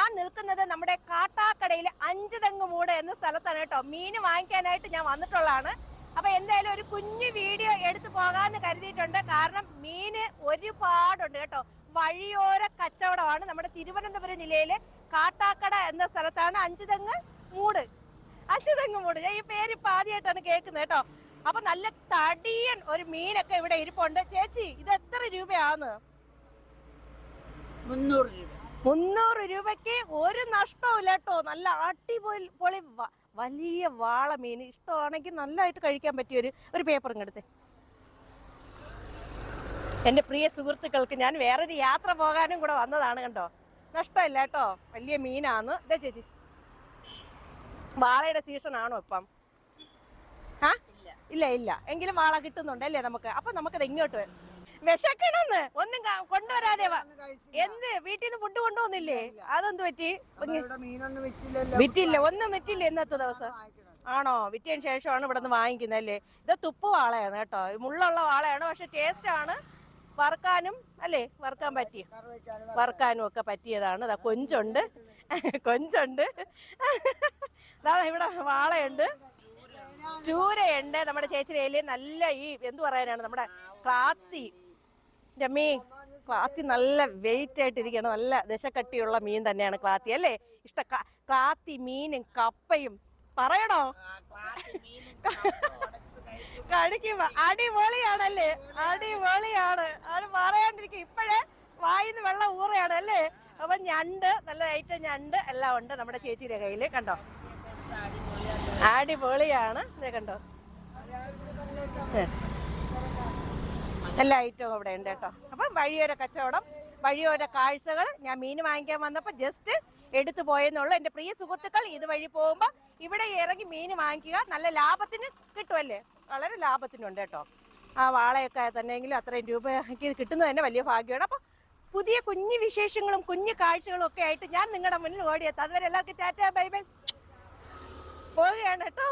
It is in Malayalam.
ഞാൻ നിൽക്കുന്നത് നമ്മുടെ കാട്ടാക്കടയിലെ അഞ്ചുതെങ്ങുമൂട് എന്ന സ്ഥലത്താണ് കേട്ടോ. മീൻ വാങ്ങിക്കാനായിട്ട് ഞാൻ വന്നിട്ടുള്ളതാണ്. അപ്പൊ എന്തായാലും ഒരു കുഞ്ഞു വീഡിയോ എടുത്തു പോകാന്ന് കരുതിയിട്ടുണ്ട്. കാരണം മീന് ഒരുപാടുണ്ട് കേട്ടോ. വഴിയോര കച്ചവടമാണ്. നമ്മുടെ തിരുവനന്തപുരം ജില്ലയിലെ കാട്ടാക്കട എന്ന സ്ഥലത്താണ് അഞ്ചുതെങ്ങുമൂട്. ഞാൻ ഈ പേര് ഇപ്പൊ ആദ്യമായിട്ടാണ് കേൾക്കുന്നത് കേട്ടോ. അപ്പൊ നല്ല തടിയൻ ഒരു മീനൊക്കെ ഇവിടെ ഇരിപ്പുണ്ട്. ചേച്ചി, ഇത് എത്ര രൂപയാന്ന്? 300 രൂപയ്ക്ക് ഒരു നഷ്ടവും ഇല്ല കേട്ടോ. നല്ല അടിപൊളി വലിയ വാള മീൻ. ഇഷ്ടമാണെങ്കിൽ നല്ലതായിട്ട് കഴിക്കാൻ പറ്റിയ ഒരു പേപ്പറും എടുത്ത്. എൻ്റെ പ്രിയ സുഹൃത്തുക്കൾക്ക് ഞാൻ വേറൊരു യാത്ര പോകാനും കൂടെ വന്നതാണ് കണ്ടോ. നഷ്ടമില്ല കേട്ടോ, വലിയ മീനാന്ന്. ഇതേ ചേച്ചി, വാളയുടെ സീസൺ ആണോ ഇപ്പം? ആ ഇല്ല എങ്കിലും വാള കിട്ടുന്നുണ്ട് അല്ലേ നമുക്ക്. അപ്പൊ നമുക്കത് ഇങ്ങോട്ട് വിശക്കണമെന്ന് ഒന്നും കൊണ്ടുവരാതെ എന്ത് വീട്ടിൽ നിന്ന് ഫുഡ് കൊണ്ടുവന്നില്ലേ? അതെന്ത് പറ്റി? വിറ്റില്ല, ഒന്നും വിറ്റില്ല ഇന്നത്തെ ദിവസം. ആണോ? വിറ്റിയതിന് ശേഷമാണ് ഇവിടെ നിന്ന് വാങ്ങിക്കുന്നത് അല്ലേ? ഇത് തുപ്പ് വാളയാണ് കേട്ടോ, മുള്ളുള്ള വാളയാണ്. പക്ഷെ ടേസ്റ്റ് ആണ്. വറുക്കാനും അല്ലേ, വറുക്കാനും ഒക്കെ പറ്റിയതാണ്. ഇതാ കൊഞ്ചുണ്ട് ഇവിടെ വാളയുണ്ട്, ചൂരയുണ്ട്. നമ്മുടെ ചേച്ചിരയില് നല്ല ഈ എന്ത് പറയാനാണ്, നമ്മുടെ ക്ലാത്തി ക്ലാത്തി നല്ല വെയിറ്റ് ആയിട്ടിരിക്കണം. നല്ല ദശക്കട്ടിയുള്ള മീൻ തന്നെയാണ് ക്ലാത്തി അല്ലേ. ക്ലാത്തി മീനും കപ്പയും പറയണോ? കഴിക്കുമ്പോ അടിപൊളിയാണല്ലേ, അടിപൊളിയാണ്. അത് പറയാണ്ടിരിക്കും, ഇപ്പോഴേ വായിന്ന് വെള്ളം ഊറയാണ് അല്ലേ. അപ്പൊ ഞണ്ട്, നല്ല ഐറ്റം ഞണ്ട് എല്ലാം ഉണ്ട് നമ്മുടെ ചേച്ചിയുടെ കയ്യില് കണ്ടോ. അടിപൊളിയാണ്. ഇതേ കണ്ടോ, എല്ലാ ഐറ്റവും ഇവിടെ ഉണ്ട് കേട്ടോ. അപ്പം വഴിയോര കച്ചവടം, വഴിയോര കാഴ്ചകൾ. ഞാൻ മീൻ വാങ്ങിക്കാൻ വന്നപ്പോൾ ജസ്റ്റ് എടുത്തു പോയെന്നുള്ളൂ. എൻ്റെ പ്രിയ സുഹൃത്തുക്കൾ ഇതുവഴി പോകുമ്പോൾ ഇവിടെ ഇറങ്ങി മീൻ വാങ്ങിക്കുക. നല്ല ലാഭത്തിന് കിട്ടുമല്ലേ, വളരെ ലാഭത്തിനുണ്ട് കേട്ടോ. ആ വാളയൊക്കെ തന്നെയെങ്കിലും അത്രയും രൂപയ്ക്ക് കിട്ടുന്നത് തന്നെ വലിയ ഭാഗ്യമാണ്. അപ്പം പുതിയ കുഞ്ഞു വിശേഷങ്ങളും കുഞ്ഞു കാഴ്ചകളും ഒക്കെ ആയിട്ട് ഞാൻ നിങ്ങളുടെ മുന്നിൽ ഓടിയെത്താം. അതുവരെ എല്ലാവർക്കും ടാറ്റാ ബൈ ബൈ, പോവുകയാണ് കേട്ടോ.